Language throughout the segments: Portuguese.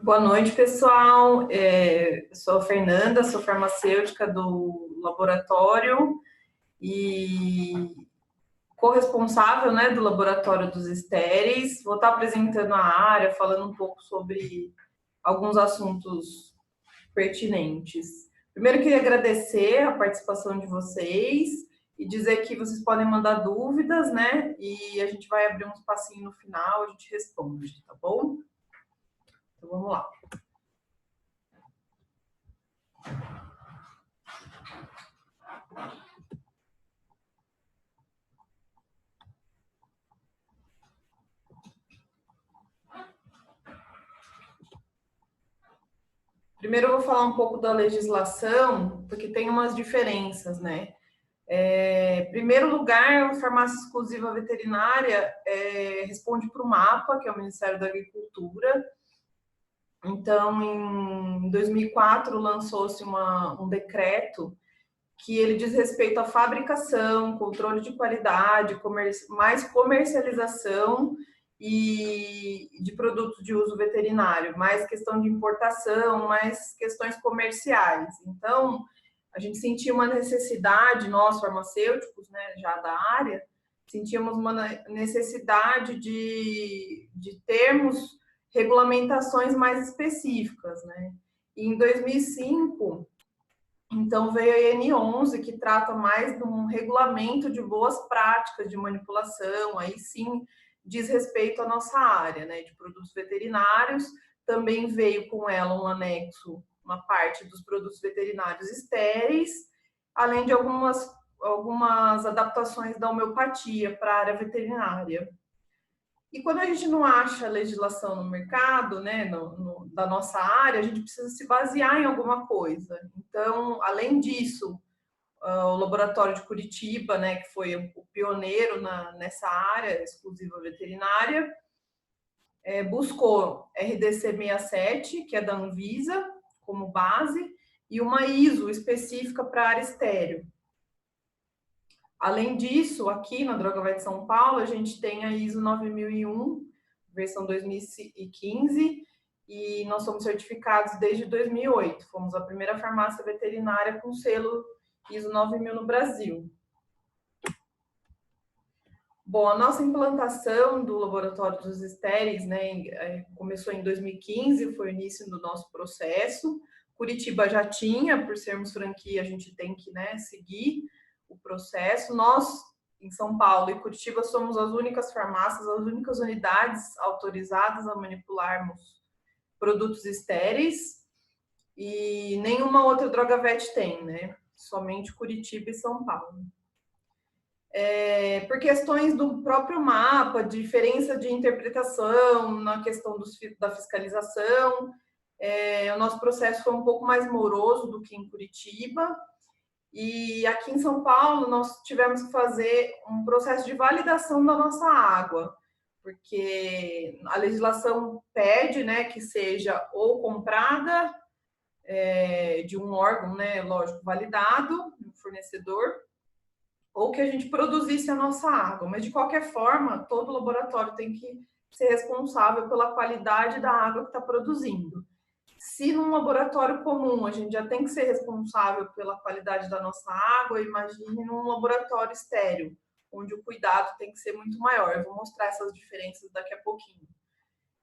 Boa noite, pessoal. Eu sou a Fernanda, sou farmacêutica do laboratório e corresponsável, né, do laboratório dos estéreis. Vou estar apresentando a área, falando um pouco sobre alguns assuntos pertinentes. Primeiro, queria agradecer a participação de vocês e dizer que vocês podem mandar dúvidas, né? E a gente vai abrir um espacinho no final, a gente responde, tá bom? Então, vamos lá. Primeiro eu vou falar um pouco da legislação, porque tem umas diferenças, né? Em primeiro lugar, a farmácia exclusiva veterinária responde para o MAPA, que é o Ministério da Agricultura. Então, em 2004, lançou-se um decreto que ele diz respeito à fabricação, controle de qualidade, mais comercialização e de produtos de uso veterinário, mais questão de importação, mais questões comerciais. Então, a gente sentia uma necessidade, nós farmacêuticos, né, já da área, sentíamos uma necessidade de termos regulamentações mais específicas, né? E em 2005, então veio a N11, que trata mais de um regulamento de boas práticas de manipulação, aí sim diz respeito à nossa área, né, de produtos veterinários. Também veio com ela um anexo, uma parte dos produtos veterinários estéreis, além de algumas adaptações da homeopatia para a área veterinária. E quando a gente não acha legislação no mercado, né, da nossa área, a gente precisa se basear em alguma coisa. Então, além disso, o laboratório de Curitiba, né, que foi o pioneiro nessa área exclusiva veterinária, buscou RDC 67, que é da Anvisa, como base, e uma ISO específica para a área estéreo. Além disso, aqui na Drogavet São Paulo, a gente tem a ISO 9001, versão 2015, e nós somos certificados desde 2008. Fomos a primeira farmácia veterinária com selo ISO 9000 no Brasil. Bom, a nossa implantação do laboratório dos estéreis, né, começou em 2015, foi o início do nosso processo. Curitiba já tinha, por sermos franquia, a gente tem que, né, seguir o processo. Nós, em São Paulo e Curitiba, somos as únicas farmácias, as únicas unidades autorizadas a manipularmos produtos estéreis, e nenhuma outra Drogavet tem, né? Somente Curitiba e São Paulo. Por questões do próprio mapa, diferença de interpretação na questão da fiscalização, o nosso processo foi um pouco mais moroso do que em Curitiba. E aqui em São Paulo, nós tivemos que fazer um processo de validação da nossa água, porque a legislação pede, né, que seja ou comprada de um órgão, né, lógico, validado, um fornecedor, ou que a gente produzisse a nossa água. Mas, de qualquer forma, todo laboratório tem que ser responsável pela qualidade da água que está produzindo. Se num laboratório comum a gente já tem que ser responsável pela qualidade da nossa água, imagine num laboratório estéril, onde o cuidado tem que ser muito maior. Eu vou mostrar essas diferenças daqui a pouquinho.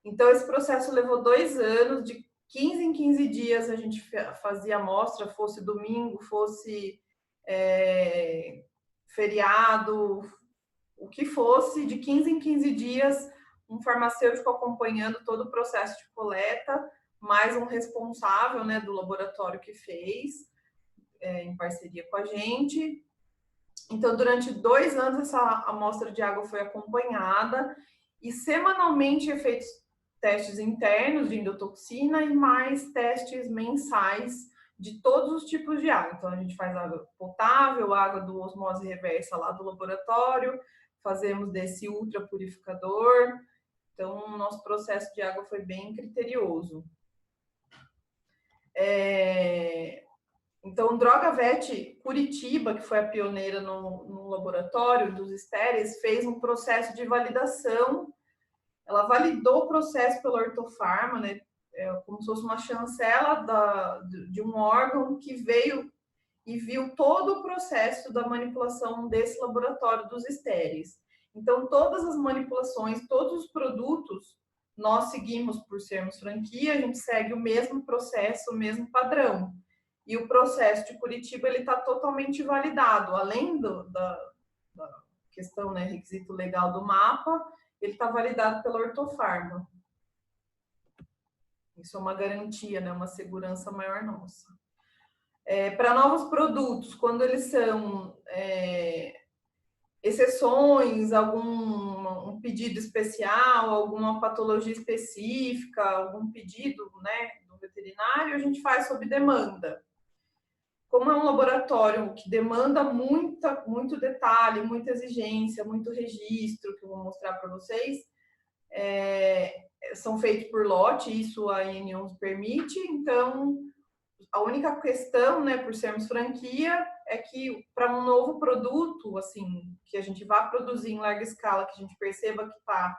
Então, esse processo levou 2 anos, de 15 em 15 dias a gente fazia amostra, fosse domingo, fosse feriado, o que fosse, de 15 em 15 dias, um farmacêutico acompanhando todo o processo de coleta, mais um responsável, né, do laboratório que fez, em parceria com a gente. Então, durante 2 anos, essa amostra de água foi acompanhada e semanalmente é feitos testes internos de endotoxina e mais testes mensais de todos os tipos de água. Então, a gente faz água potável, água do osmose reversa lá do laboratório, fazemos desse ultra purificador. Então, o nosso processo de água foi bem criterioso. Então, Drogavet Curitiba, que foi a pioneira no laboratório dos estéreis, fez um processo de validação. Ela validou o processo pela Ortofarma, né? como se fosse uma chancela de um órgão que veio e viu todo o processo da manipulação desse laboratório dos estéreis. Então, todas as manipulações, todos os produtos, nós seguimos, por sermos franquia, a gente segue o mesmo processo, o mesmo padrão. E o processo de Curitiba ele está totalmente validado, além da questão, né, requisito legal do mapa, ele está validado pela Ortofarma. Isso é uma garantia, né, uma segurança maior nossa. Para novos produtos, quando eles são exceções, um pedido especial, alguma patologia específica, algum pedido, né, do veterinário, a gente faz sob demanda. Como é um laboratório que demanda muito detalhe, muita exigência, muito registro, que eu vou mostrar para vocês, são feitos por lote, isso a IN11 permite, então a única questão, né, por sermos franquia, é que para um novo produto, assim, que a gente vá produzir em larga escala, que a gente perceba que está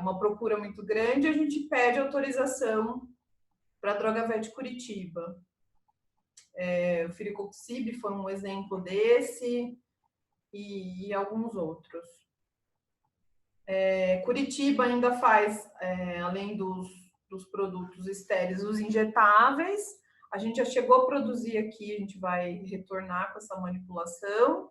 uma procura muito grande, a gente pede autorização para a Drogavet Curitiba. O Firicoxib foi um exemplo desse e alguns outros. Curitiba ainda faz, além dos produtos estéreis, os injetáveis. A gente já chegou a produzir aqui, a gente vai retornar com essa manipulação.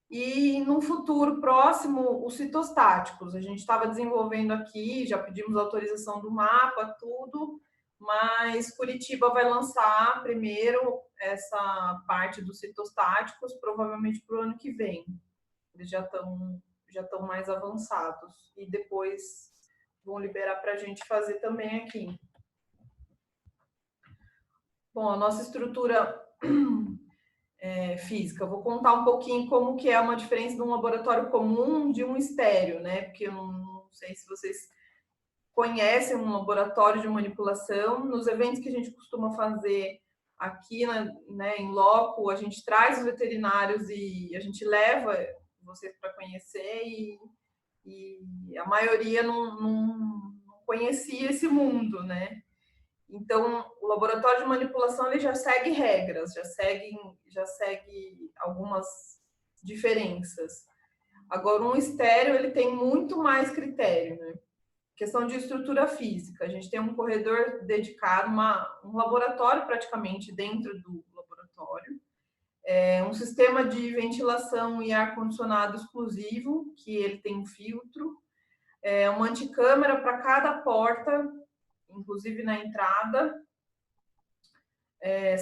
E no futuro próximo, os citostáticos. A gente estava desenvolvendo aqui, já pedimos autorização do mapa, tudo, mas Curitiba vai lançar primeiro essa parte dos citostáticos, provavelmente para o ano que vem. Eles já estão mais avançados. E depois vão liberar para a gente fazer também aqui. Bom, a nossa estrutura física. Eu vou contar um pouquinho como que é uma diferença de um laboratório comum de um estéreo, né? Porque eu não sei se vocês conhecem um laboratório de manipulação. Nos eventos que a gente costuma fazer aqui, né, em loco, a gente traz os veterinários e a gente leva vocês para conhecer e a maioria não conhecia esse mundo, né? Então, o laboratório de manipulação ele já segue regras, já segue algumas diferenças. Agora, um estéreo ele tem muito mais critério, né? Questão de estrutura física. A gente tem um corredor dedicado, um laboratório praticamente dentro do laboratório. Um sistema de ventilação e ar-condicionado exclusivo, que ele tem um filtro. Uma anticâmera para cada porta, inclusive na entrada.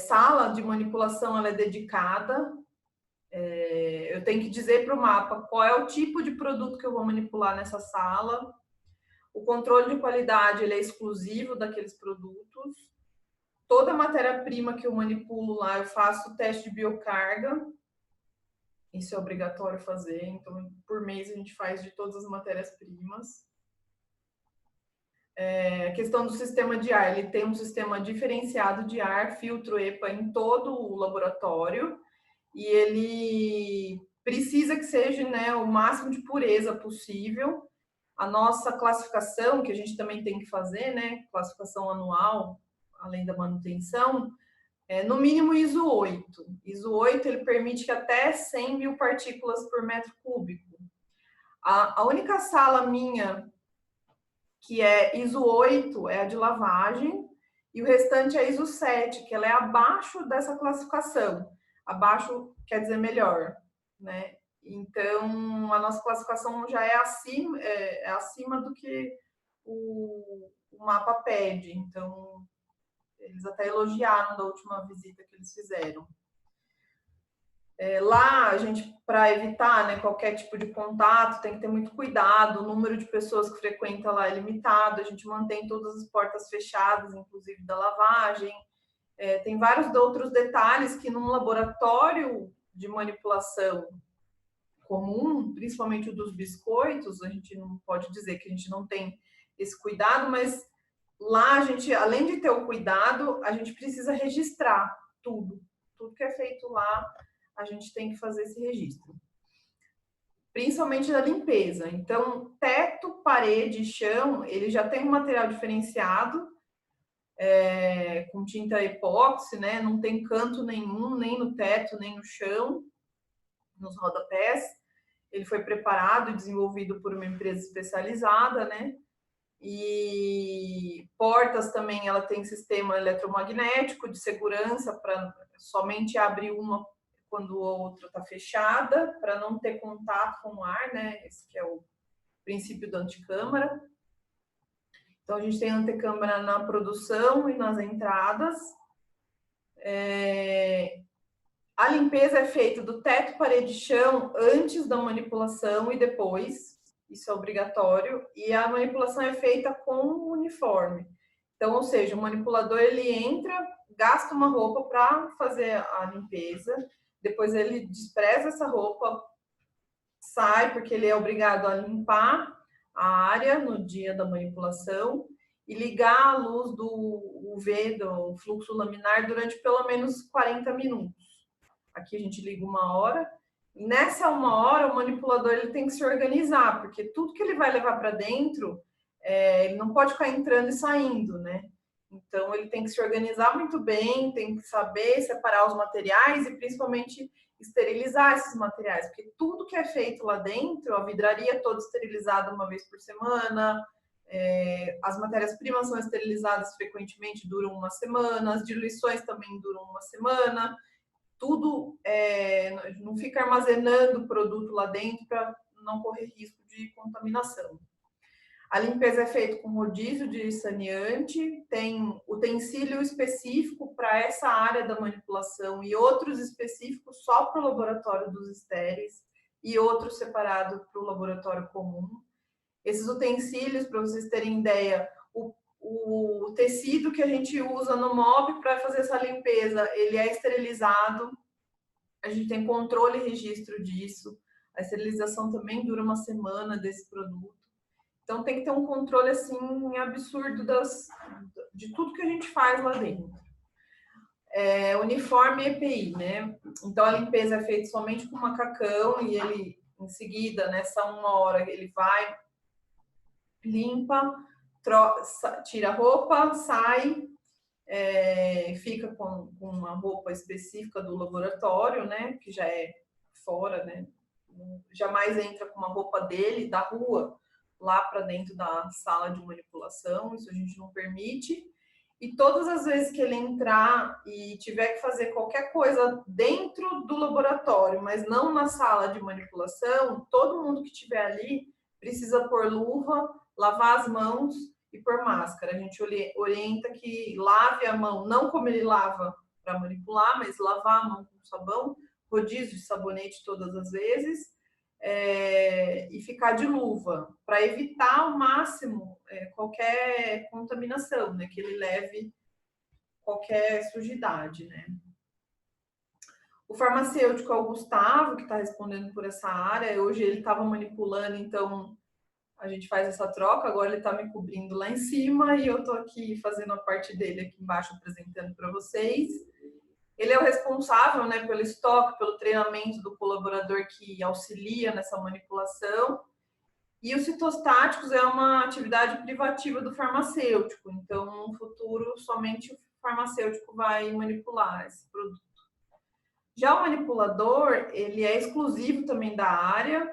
Sala de manipulação ela é dedicada. Eu tenho que dizer para o mapa qual é o tipo de produto que eu vou manipular nessa sala. O controle de qualidade ele é exclusivo daqueles produtos. Toda matéria-prima que eu manipulo lá, eu faço teste de biocarga. Isso é obrigatório fazer. Então, por mês, a gente faz de todas as matérias-primas. A questão do sistema de ar, ele tem um sistema diferenciado de ar, filtro EPA em todo o laboratório, e ele precisa que seja, né, o máximo de pureza possível. A nossa classificação, que a gente também tem que fazer, né, classificação anual, além da manutenção, no mínimo ISO 8. ISO 8 ele permite que até 100 mil partículas por metro cúbico. A única sala minha que é ISO 8, é a de lavagem, e o restante é ISO 7, que ela é abaixo dessa classificação. Abaixo quer dizer melhor, né? Então, a nossa classificação já é acima do que o mapa pede. Então, eles até elogiaram da última visita que eles fizeram. Lá, a gente, para evitar, né, qualquer tipo de contato, tem que ter muito cuidado. O número de pessoas que frequenta lá é limitado. A gente mantém todas as portas fechadas, inclusive da lavagem. Tem vários outros detalhes que num laboratório de manipulação comum, principalmente o dos biscoitos, a gente não pode dizer que a gente não tem esse cuidado, mas lá a gente, além de ter o cuidado, a gente precisa registrar tudo. Tudo que é feito lá, a gente tem que fazer esse registro. Principalmente da limpeza. Então, teto, parede e chão, ele já tem um material diferenciado, com tinta epóxi, né? Não tem canto nenhum, nem no teto, nem no chão, nos rodapés. Ele foi preparado e desenvolvido por uma empresa especializada, né? E portas também, ela tem sistema eletromagnético de segurança para somente abrir uma quando a outra está fechada, para não ter contato com o ar, né? Esse que é o princípio da anticâmara. Então, a gente tem antecâmara na produção e nas entradas. A limpeza é feita do teto, parede e chão antes da manipulação e depois. Isso é obrigatório. E a manipulação é feita com o uniforme. Então, ou seja, o manipulador ele entra, gasta uma roupa para fazer a limpeza, depois ele despreza essa roupa, sai porque ele é obrigado a limpar a área no dia da manipulação e ligar a luz do UV, do fluxo laminar, durante pelo menos 40 minutos. Aqui a gente liga 1 hora. E nessa 1 hora, o manipulador ele tem que se organizar, porque tudo que ele vai levar para dentro, ele não pode ficar entrando e saindo, né? Então, ele tem que se organizar muito bem, tem que saber separar os materiais e, principalmente, esterilizar esses materiais, porque tudo que é feito lá dentro, a vidraria é toda esterilizada 1 vez por semana, as matérias-primas são esterilizadas frequentemente, duram 1 semana, as diluições também duram 1 semana, tudo não fica armazenando o produto lá dentro para não correr risco de contaminação. A limpeza é feita com rodízio de saneante, tem utensílio específico para essa área da manipulação e outros específicos só para o laboratório dos estéreis e outros separados para o laboratório comum. Esses utensílios, para vocês terem ideia, o tecido que a gente usa no MOB para fazer essa limpeza, ele é esterilizado, a gente tem controle e registro disso, a esterilização também dura 1 semana desse produto. Então, tem que ter um controle, assim, absurdo de tudo que a gente faz lá dentro. Uniforme e EPI, né? Então, a limpeza é feita somente com macacão e ele, em seguida, nessa 1 hora, ele vai, limpa, tira a roupa, sai, fica com uma roupa específica do laboratório, né? Que já é fora, né? Jamais entra com uma roupa dele, da rua, lá para dentro da sala de manipulação, isso a gente não permite. E todas as vezes que ele entrar e tiver que fazer qualquer coisa dentro do laboratório, mas não na sala de manipulação, todo mundo que estiver ali precisa pôr luva, lavar as mãos e pôr máscara. A gente orienta que lave a mão, não como ele lava para manipular, mas lavar a mão com sabão, rodízio de sabonete todas as vezes, e ficar de luva, para evitar ao máximo qualquer contaminação, né? Que ele leve qualquer sujidade, né? O farmacêutico é o Gustavo, que está respondendo por essa área. Hoje ele estava manipulando, então a gente faz essa troca. Agora ele está me cobrindo lá em cima e eu estou aqui fazendo a parte dele aqui embaixo, apresentando para vocês. Ele é o responsável, né, pelo estoque, pelo treinamento do colaborador que auxilia nessa manipulação. E os citostáticos é uma atividade privativa do farmacêutico. Então, no futuro, somente o farmacêutico vai manipular esse produto. Já o manipulador, ele é exclusivo também da área.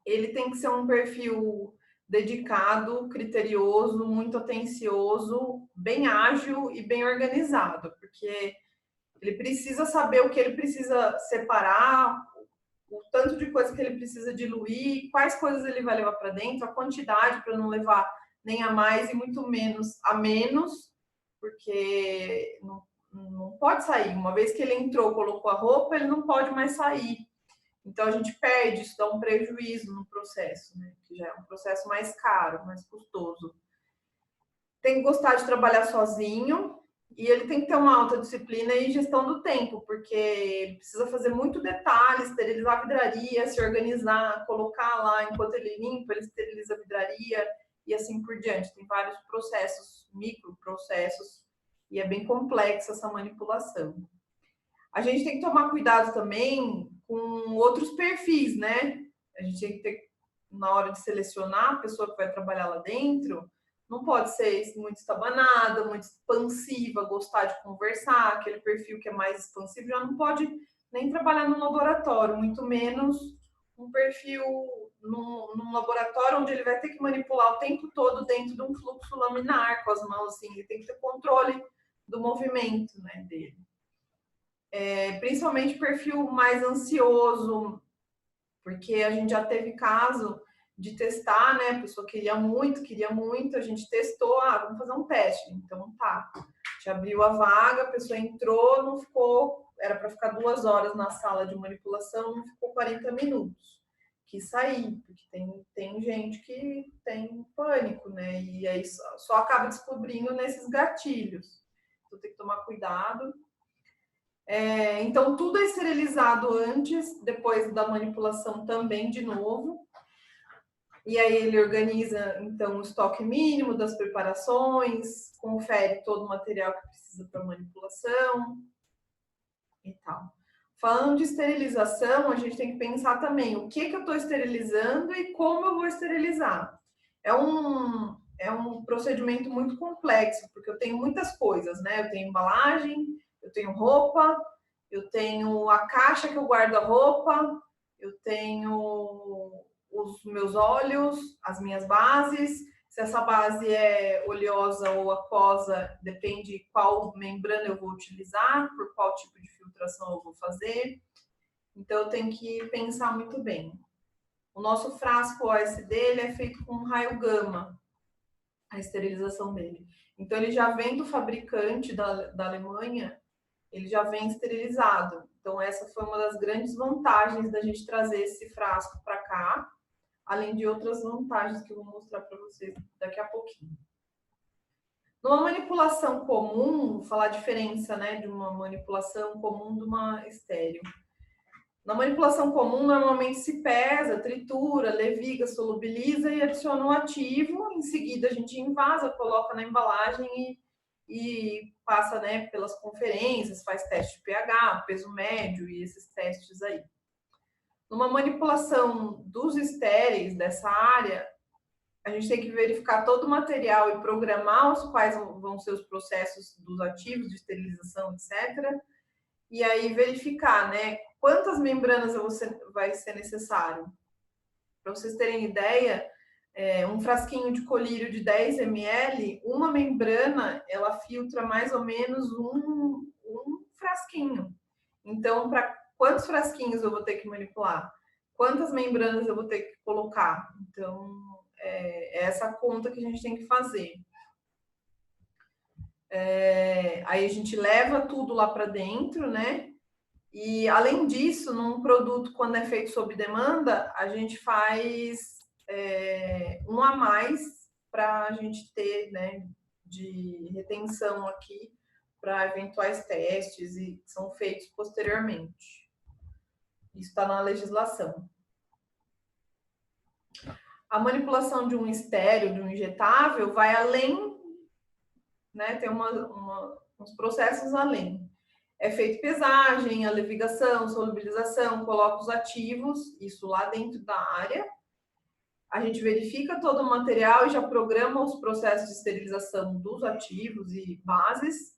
Ele tem que ser um perfil dedicado, criterioso, muito atencioso, bem ágil e bem organizado, porque ele precisa saber o que ele precisa separar, o tanto de coisa que ele precisa diluir, quais coisas ele vai levar para dentro, a quantidade para não levar nem a mais e muito menos a menos, porque não pode sair. Uma vez que ele entrou, colocou a roupa, ele não pode mais sair. Então a gente perde, isso dá um prejuízo no processo, né? Que já é um processo mais caro, mais custoso. Tem que gostar de trabalhar sozinho. E ele tem que ter uma alta disciplina e gestão do tempo, porque ele precisa fazer muito detalhe, esterilizar a vidraria, se organizar, colocar lá, enquanto ele limpa, ele esteriliza a vidraria e assim por diante. Tem vários processos, microprocessos, e é bem complexa essa manipulação. A gente tem que tomar cuidado também com outros perfis, né? A gente tem que ter, na hora de selecionar a pessoa que vai trabalhar lá dentro, não pode ser muito estabanada, muito expansiva, gostar de conversar, aquele perfil que é mais expansivo já não pode nem trabalhar no laboratório, muito menos um perfil num laboratório onde ele vai ter que manipular o tempo todo dentro de um fluxo laminar com as mãos, assim, ele tem que ter controle do movimento, né, dele. Principalmente perfil mais ansioso, porque a gente já teve caso de testar, né, a pessoa queria muito, a gente testou, vamos fazer um teste, então tá, a gente abriu a vaga, a pessoa entrou, não ficou, era para ficar 2 horas na sala de manipulação, não ficou 40 minutos, quis sair, porque tem gente que tem pânico, né, e aí só acaba descobrindo nesses gatilhos, então tem que tomar cuidado. Então, tudo é esterilizado antes, depois da manipulação também, de novo. E aí ele organiza, então, o estoque mínimo das preparações, confere todo o material que precisa para manipulação e tal. Falando de esterilização, a gente tem que pensar também o que eu estou esterilizando e como eu vou esterilizar. É um procedimento muito complexo, porque eu tenho muitas coisas, né? Eu tenho embalagem, eu tenho roupa, eu tenho a caixa que eu guardo a roupa, eu tenho os meus óleos, as minhas bases. Se essa base é oleosa ou aquosa, depende qual membrana eu vou utilizar, por qual tipo de filtração eu vou fazer. Então, eu tenho que pensar muito bem. O nosso frasco OSD ele é feito com raio gama, a esterilização dele. Então, ele já vem do fabricante da Alemanha, ele já vem esterilizado. Então, essa foi uma das grandes vantagens da gente trazer esse frasco para cá, além de outras vantagens que eu vou mostrar para vocês daqui a pouquinho. Numa manipulação comum, vou falar a diferença, né, de uma manipulação comum de uma estéreo. Na manipulação comum, normalmente se pesa, tritura, leviga, solubiliza e adiciona um ativo. Em seguida, a gente envasa, coloca na embalagem e passa, né, pelas conferências, faz teste de pH, peso médio e esses testes aí. Numa manipulação dos estéreis dessa área, a gente tem que verificar todo o material e programar os quais vão ser os processos dos ativos de esterilização, etc. E aí verificar, né, quantas membranas vai ser necessário. Para vocês terem ideia, um frasquinho de colírio de 10 ml, uma membrana, ela filtra mais ou menos um frasquinho. Então, para quantos frasquinhos eu vou ter que manipular? Quantas membranas eu vou ter que colocar? Então, é essa conta que a gente tem que fazer. Aí a gente leva tudo lá para dentro, né? E, além disso, num produto, quando é feito sob demanda, a gente faz um a mais para a gente ter, né, de retenção aqui para eventuais testes e que são feitos posteriormente. Isso está na legislação. A manipulação de um estéreo, de um injetável, vai além, né, tem uns processos além. É feito pesagem, a levigação, solubilização, coloca os ativos, isso lá dentro da área. A gente verifica todo o material e já programa os processos de esterilização dos ativos e bases.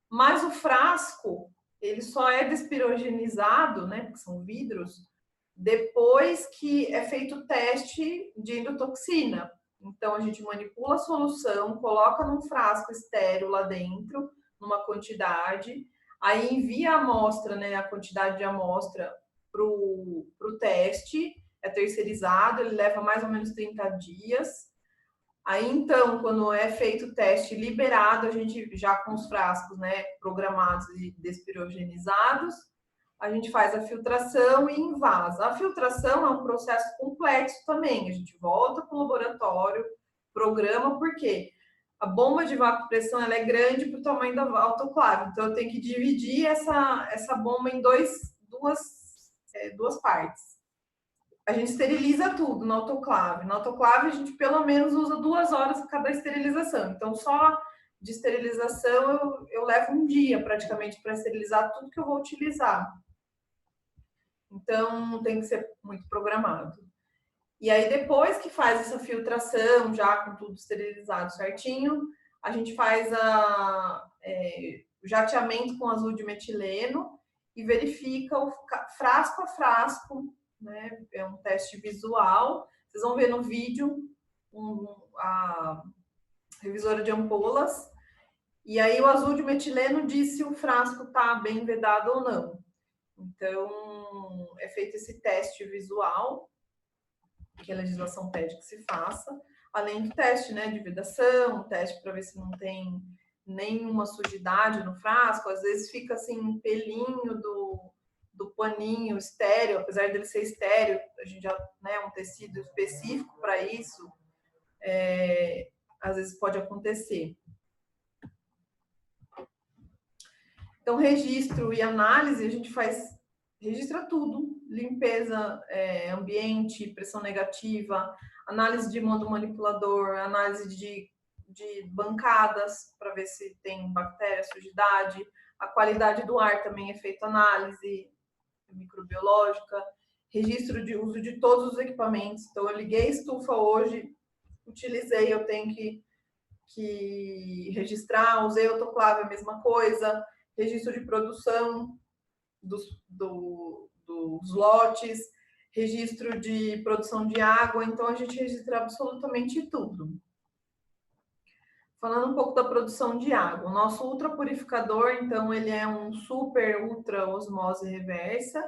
Mas o frasco, ele só é despirogenizado, né, porque são vidros, depois que é feito o teste de endotoxina. Então, a gente manipula a solução, coloca num frasco estéril lá dentro, numa quantidade, aí envia a amostra, né, a quantidade de amostra para o teste, é terceirizado, ele leva mais ou menos 30 dias. Aí, então, quando é feito o teste liberado, a gente já com os frascos, né, programados e despirogenizados, a gente faz a filtração e envasa. A filtração é um processo complexo também. A gente volta para o laboratório, programa, porque a bomba de vácuo-pressão ela é grande para o tamanho da autoclave. Então, eu tenho que dividir essa bomba em duas partes. A gente esteriliza tudo na autoclave. Na autoclave, a gente pelo menos usa 2 horas a cada esterilização. Então, só de esterilização, eu levo um dia praticamente para esterilizar tudo que eu vou utilizar. Então, tem que ser muito programado. E aí, depois que faz essa filtração, já com tudo esterilizado certinho, a gente faz o jateamento com azul de metileno e verifica o frasco a frasco, né? É um teste visual. Vocês vão ver no vídeo a revisora de ampolas. E aí, o azul de metileno diz se o frasco está bem vedado ou não. Então, é feito esse teste visual, que a legislação pede que se faça, além do teste, né, de vedação, teste para ver se não tem nenhuma sujidade no frasco. Às vezes fica assim um pelinho do paninho estéreo, apesar dele ser estéreo, a gente já, né, um tecido específico para isso, às vezes pode acontecer. Então, registro e análise, a gente registra tudo, limpeza, ambiente, pressão negativa, análise de mando manipulador, análise de bancadas, para ver se tem bactéria, sujidade, a qualidade do ar também é feita análise microbiológica, registro de uso de todos os equipamentos. Então, eu liguei a estufa hoje, utilizei, eu tenho que registrar, usei autoclave, a mesma coisa, registro de produção dos lotes, registro de produção de água, então a gente registra absolutamente tudo. Falando um pouco da produção de água, o nosso ultrapurificador, então, ele é um super ultra osmose reversa,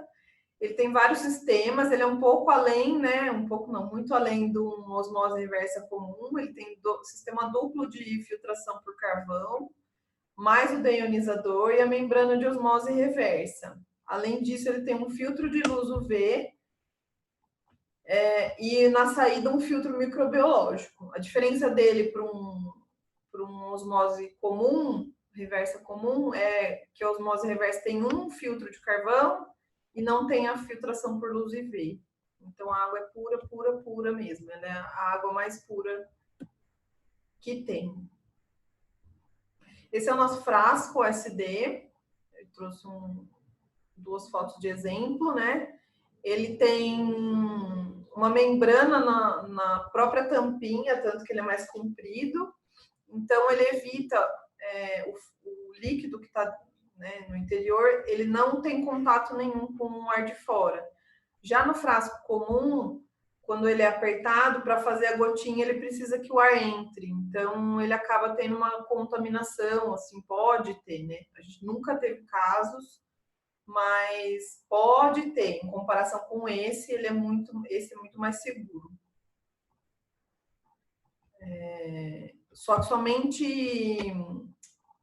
ele tem vários sistemas, ele é um pouco além, né, um pouco não, muito além do osmose reversa comum, ele tem sistema duplo de filtração por carvão, mais o deionizador e a membrana de osmose reversa. Além disso, ele tem um filtro de luz UV e na saída um filtro microbiológico. A diferença dele para um osmose comum, reversa comum, é que a osmose reversa tem um filtro de carvão e não tem a filtração por luz UV. Então a água é pura, pura, pura mesmo. Ela é a água mais pura que tem. Esse é o nosso frasco SD. Eu trouxe duas fotos de exemplo, né? Ele tem uma membrana na própria tampinha, tanto que ele é mais comprido. Então, ele evita o líquido que está, né, no interior, ele não tem contato nenhum com o ar de fora. Já no frasco comum, quando ele é apertado, para fazer a gotinha, ele precisa que o ar entre. Então, ele acaba tendo uma contaminação, assim, pode ter, né? A gente nunca teve casos, mas pode ter. Em comparação com esse, esse é muito mais seguro. Só que somente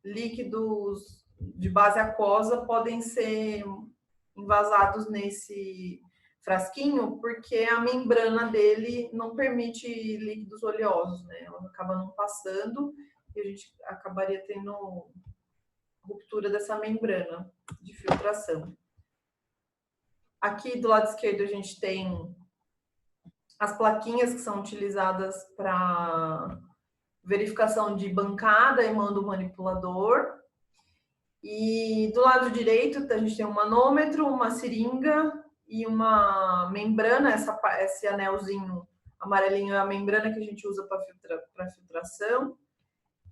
líquidos de base aquosa podem ser envasados nesse frasquinho, porque a membrana dele não permite líquidos oleosos, né? Ela acaba não passando e a gente acabaria tendo ruptura dessa membrana de filtração. Aqui do lado esquerdo a gente tem as plaquinhas que são utilizadas para verificação de bancada e mando manipulador. E do lado direito a gente tem um manômetro, uma seringa e uma membrana. Esse anelzinho amarelinho é a membrana que a gente usa para filtração.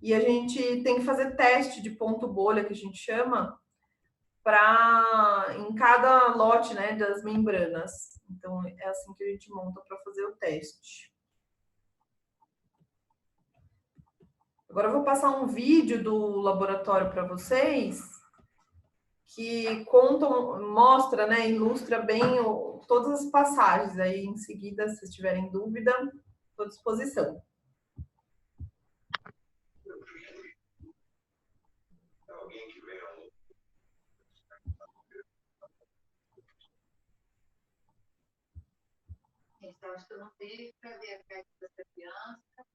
E a gente tem que fazer teste de ponto bolha, que a gente chama, em cada lote, né, das membranas. Então, é assim que a gente monta para fazer o teste. Agora eu vou passar um vídeo do laboratório para vocês, que mostra, né, ilustra bem todas as passagens. Aí, em seguida, se vocês tiverem dúvida, estou à disposição. Então, acho que eu não tenho para ver a carta dessa criança.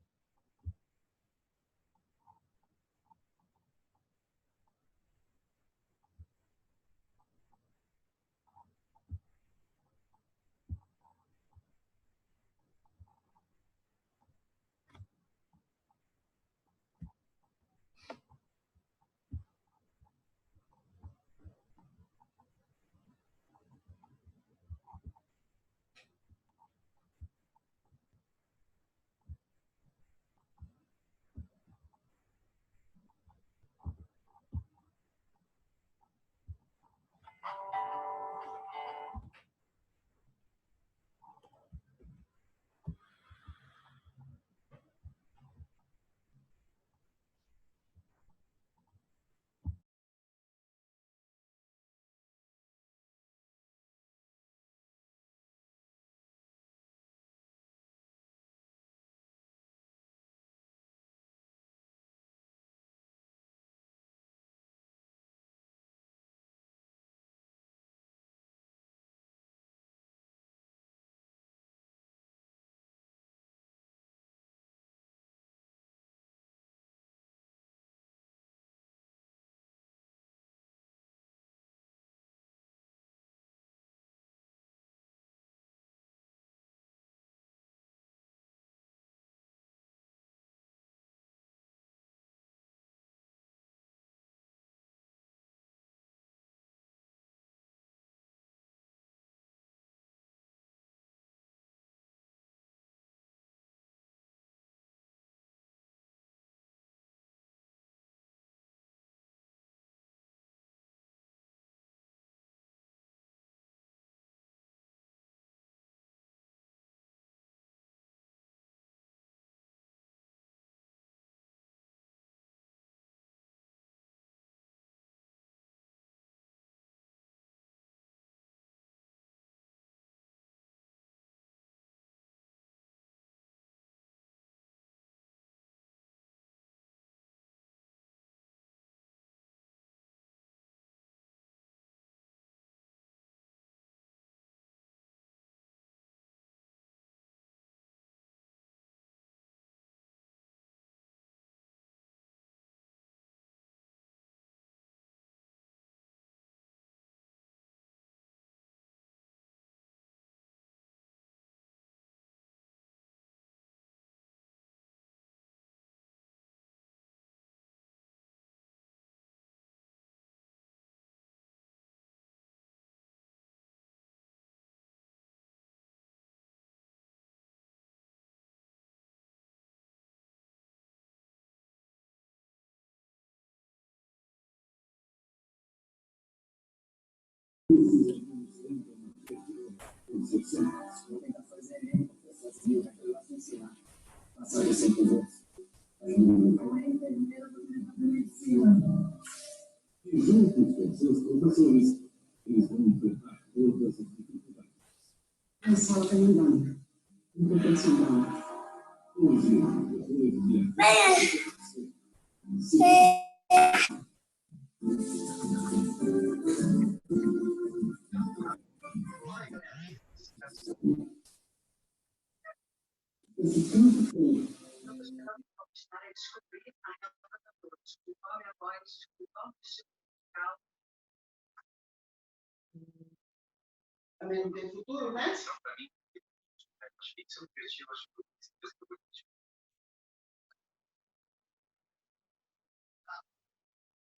Também não tem futuro, né?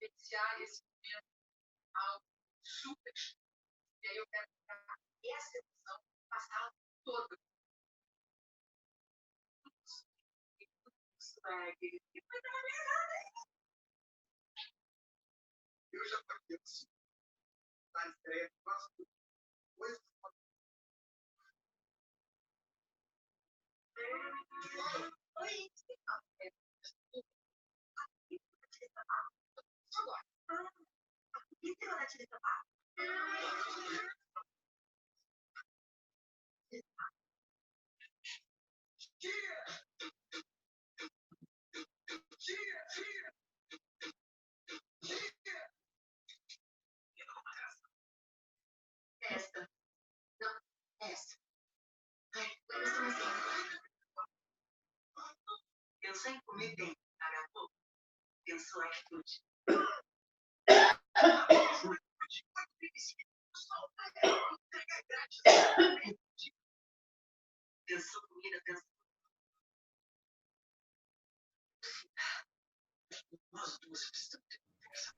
Vivenciar esse momento algo super. E aí eu quero ficar essa emoção passar toda. Eu já conheço. Tá estreia, gosto de coisas. Esta. Não, esta. Pensou em comer bem, agradou? Pensou em atitude. Pensou comida, pensou. Nós duas precisamos ter conversa.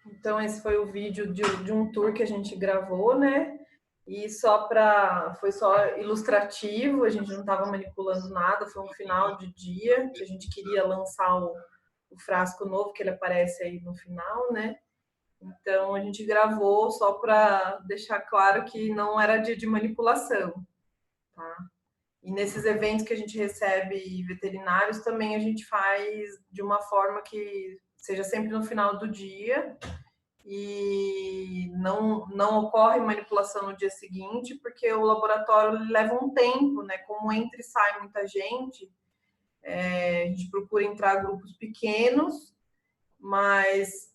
Então, esse foi o vídeo de um tour que a gente gravou, né? E foi só ilustrativo, a gente não estava manipulando nada, foi um final de dia que a gente queria lançar o frasco novo, que ele aparece aí no final, né? Então, a gente gravou só para deixar claro que não era dia de manipulação, tá? E nesses eventos que a gente recebe veterinários, também a gente faz de uma forma que seja sempre no final do dia e não ocorre manipulação no dia seguinte, porque o laboratório leva um tempo, né? Como entra e sai muita gente, a gente procura entrar grupos pequenos, mas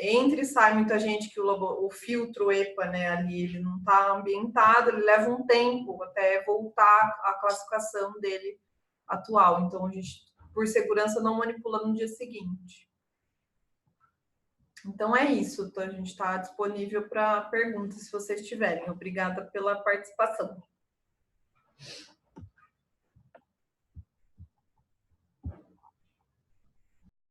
entra e sai muita gente que o filtro EPA, né, ali ele não está ambientado, ele leva um tempo até voltar à classificação dele atual. Então, a gente, por segurança, não manipula no dia seguinte. Então, é isso. Então, a gente está disponível para perguntas, se vocês tiverem. Obrigada pela participação.